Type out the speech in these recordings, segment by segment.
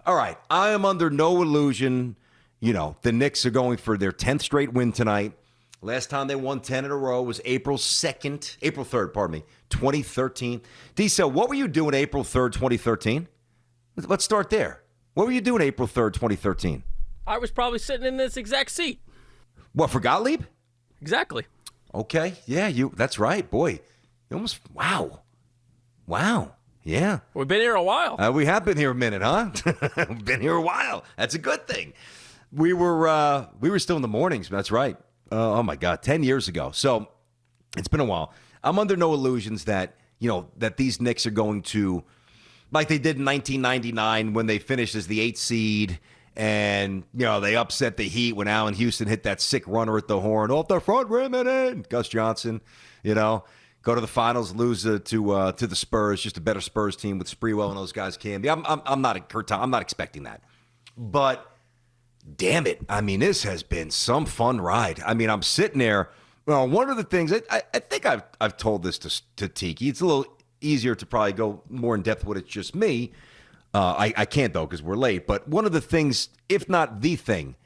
All right, I am under no illusion. The Knicks are going for their 10th straight win tonight. Last time they won 10 in a row was April 3rd, 2013. D-Cell, what were you doing April 3rd, 2013? Let's start there. What were you doing April 3rd, 2013? I was probably sitting in this exact seat. What, for Gottlieb? Exactly. Okay, yeah, that's right. Boy, you almost, wow. Yeah. We've been here a while. We have been here a minute, huh? We've been here a while. That's a good thing. We were still in the mornings. That's right. Oh my God, 10 years ago. So it's been a while. I'm under no illusions that that these Knicks are going to, like they did in 1999 when they finished as the 8th seed, and they upset the Heat when Allen Houston hit that sick runner at the horn off the front rim and in. Gus Johnson, go to the finals, lose to the Spurs, just a better Spurs team with Sprewell and those guys can be. I'm not expecting that, but damn it, I mean, this has been some fun ride. I mean, I'm sitting there. Well, one of the things I think I've told this to Tiki. It's a little easier to probably go more in depth when it's just me. I can't though because we're late. But one of the things, if not the thing,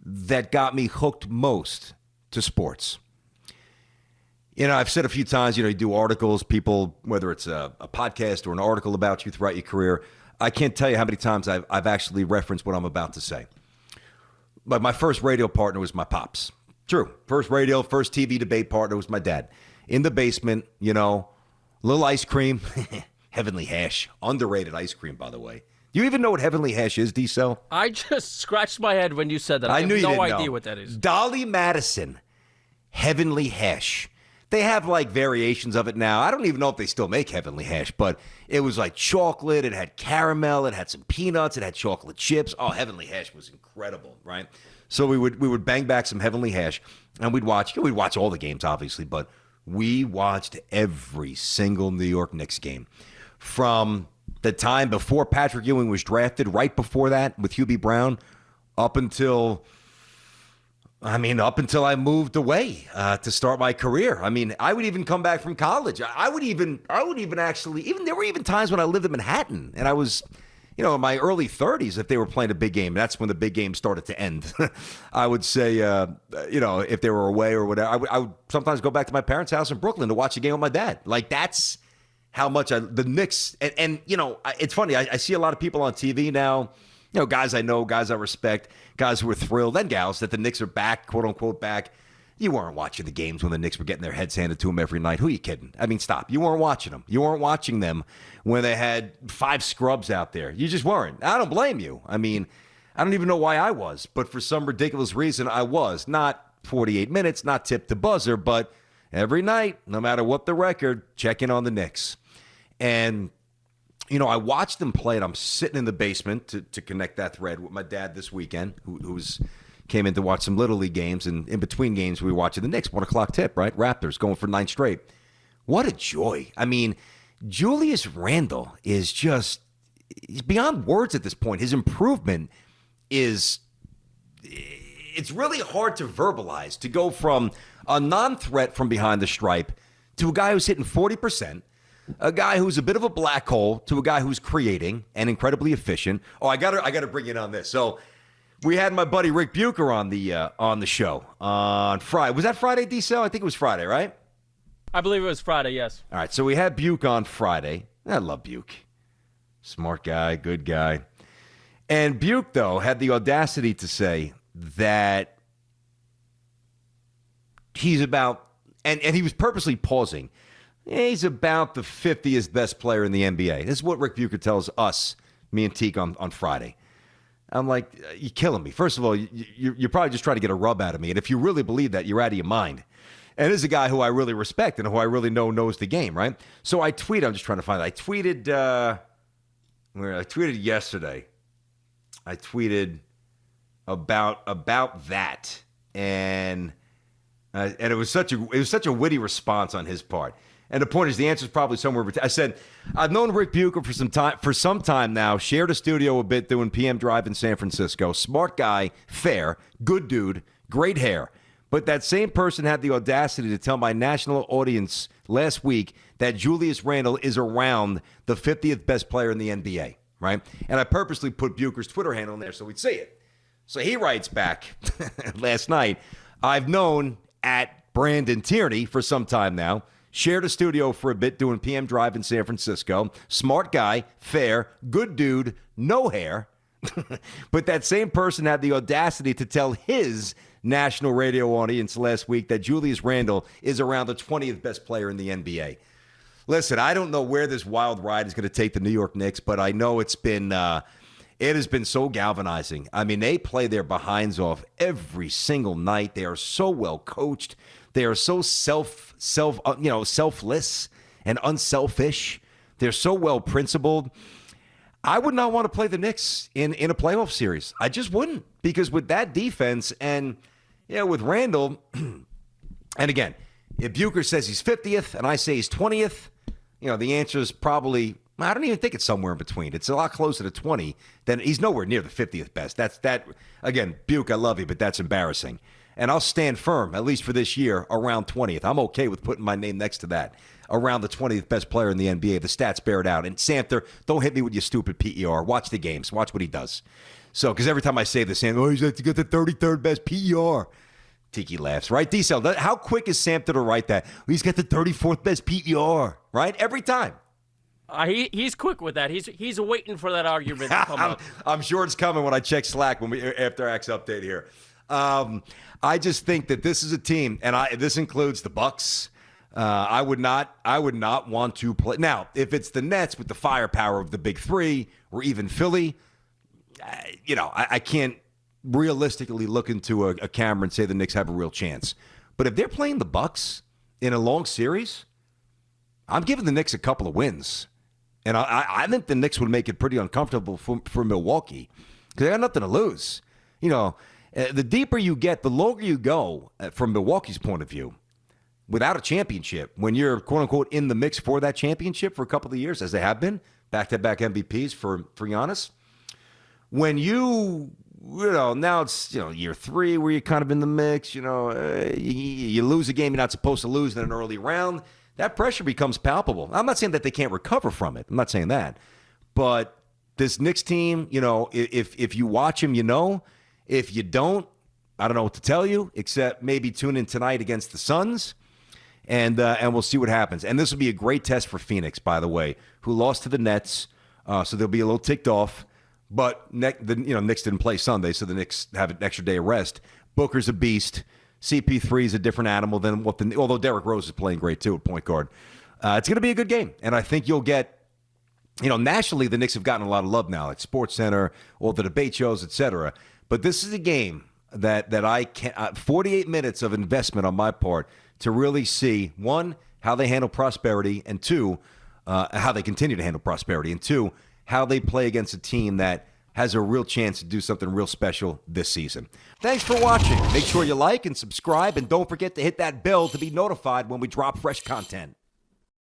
that got me hooked most to sports. I've said a few times, you do articles, people, whether it's a podcast or an article about you throughout your career. I can't tell you how many times I've actually referenced what I'm about to say. But my first radio partner was my pops. True. First TV debate partner was my dad. In the basement, little ice cream. Heavenly Hash. Underrated ice cream, by the way. Do you even know what Heavenly Hash is, D-Cell? I just scratched my head when you said that. I knew you have didn't no idea know. what that is. Dolly Madison. Heavenly Hash. They have like variations of it now. I don't even know if they still make Heavenly Hash, but it was like chocolate. It had caramel. It had some peanuts. It had chocolate chips. Oh, Heavenly Hash was incredible, right? So we would bang back some Heavenly Hash, and we'd watch all the games, obviously, but we watched every single New York Knicks game from the time before Patrick Ewing was drafted, right before that with Hubie Brown, up until I moved away to start my career. I mean, I would even come back from college. I would even actually, there were even times when I lived in Manhattan and I was, in my early 30s, if they were playing a big game, that's when the big game started to end. I would say, if they were away or whatever, I would sometimes go back to my parents' house in Brooklyn to watch a game with my dad. Like, that's how much the Knicks, and it's funny. I see a lot of people on TV now, guys I know, guys I respect, guys who are thrilled, and gals, that the Knicks are back, quote unquote back. You weren't watching the games when the Knicks were getting their heads handed to them every night. Who are you kidding? I mean, stop. You weren't watching them. You weren't watching them when they had 5 scrubs out there. You just weren't. I don't blame you. I mean, I don't even know why I was, but for some ridiculous reason, I was. Not 48 minutes, not tip to buzzer, but every night, no matter what the record, checking on the Knicks. And I watched them play, and I'm sitting in the basement to connect that thread with my dad this weekend, who's came in to watch some Little League games, and in between games, we were watching the Knicks, 1 o'clock tip, right? Raptors going for 9 straight. What a joy. I mean, Julius Randle is just, he's beyond words at this point. His improvement it's really hard to verbalize, to go from a non-threat from behind the stripe to a guy who's hitting 40%, a guy who's a bit of a black hole to a guy who's creating and incredibly efficient. Oh, I gotta bring in on this. So we had my buddy Rick Bucher on the show on Friday. Was that Friday, D-Cell? I think it was Friday, right? I believe it was Friday, yes. All right, so we had Bucher on Friday. I love Bucher. Smart guy, good guy. And Bucher, though, had the audacity to say that he's about, and he was purposely pausing, he's about the 50th best player in the NBA. This is what Rick Bucher tells us, me and Teak, on Friday. I'm like, you're killing me. First of all, you're probably just trying to get a rub out of me. And if you really believe that, you're out of your mind. And this is a guy who I really respect and who I really know knows the game, right? So I tweeted, I'm just trying to find it. I tweeted yesterday. I tweeted about that. And it was such a witty response on his part. And the point is, the answer is probably somewhere. I said, I've known Rick Bucher for some time now. Shared a studio a bit doing PM Drive in San Francisco. Smart guy, fair, good dude, great hair. But that same person had the audacity to tell my national audience last week that Julius Randle is around the 50th best player in the NBA. right? And I purposely put Bucher's Twitter handle in there so we'd see it. So he writes back last night, I've known at Brandon Tierney for some time now, shared a studio for a bit doing PM Drive in San Francisco. Smart guy, fair, good dude, no hair. But that same person had the audacity to tell his national radio audience last week that Julius Randle is around the 20th best player in the NBA. Listen, I don't know where this wild ride is going to take the New York Knicks, but I know it has been so galvanizing. I mean, they play their behinds off every single night. They are so well coached. They are so selfless and unselfish. They're so well principled. I would not want to play the Knicks in a playoff series. I just wouldn't, because with that defense and with Randle, and again, if Bucher says he's 50th and I say he's 20th, the answer is probably, I don't even think it's somewhere in between. It's a lot closer to 20 than he's nowhere near the 50th best. Again, Bucher, I love you, but that's embarrassing. And I'll stand firm, at least for this year, around 20th. I'm okay with putting my name next to that. Around the 20th best player in the NBA. The stats bear it out. And Samter, don't hit me with your stupid PER. Watch the games. Watch what he does. So, because every time I say this, he's got to get the 33rd best PER. Tiki laughs, right? D-Cell, how quick is Samter to write that? He's got the 34th best PER, right? Every time. He's quick with that. He's waiting for that argument to come up. I'm sure it's coming when I check Slack after Axe update here. I just think that this is a team, and this includes the Bucks. I would not want to play. Now, if it's the Nets with the firepower of the big three, or even Philly, I can't realistically look into a camera and say the Knicks have a real chance. But if they're playing the Bucks in a long series, I'm giving the Knicks a couple of wins. And I think the Knicks would make it pretty uncomfortable for Milwaukee, because they got nothing to lose. The deeper you get, the longer you go from Milwaukee's point of view. Without a championship, when you're, quote-unquote, in the mix for that championship for a couple of years, as they have been, back-to-back MVPs for Giannis, when now it's, year 3 where you're kind of in the mix, you lose a game you're not supposed to lose in an early round, that pressure becomes palpable. I'm not saying that they can't recover from it. I'm not saying that. But this Knicks team, if you watch them, if you don't, I don't know what to tell you, except maybe tune in tonight against the Suns. And we'll see what happens. And this will be a great test for Phoenix, by the way, who lost to the Nets. So they'll be a little ticked off. But the Knicks didn't play Sunday, so the Knicks have an extra day of rest. Booker's a beast. CP3 is a different animal than although Derrick Rose is playing great too at point guard. It's going to be a good game, and I think you'll get. Nationally, the Knicks have gotten a lot of love now, like SportsCenter, all the debate shows, etc. But this is a game that I can 48 minutes of investment on my part to really see, one, how they handle prosperity, and two, how they continue to handle prosperity, and two, how they play against a team that has a real chance to do something real special this season. Thanks for watching. Make sure you like and subscribe, and don't forget to hit that bell to be notified when we drop fresh content.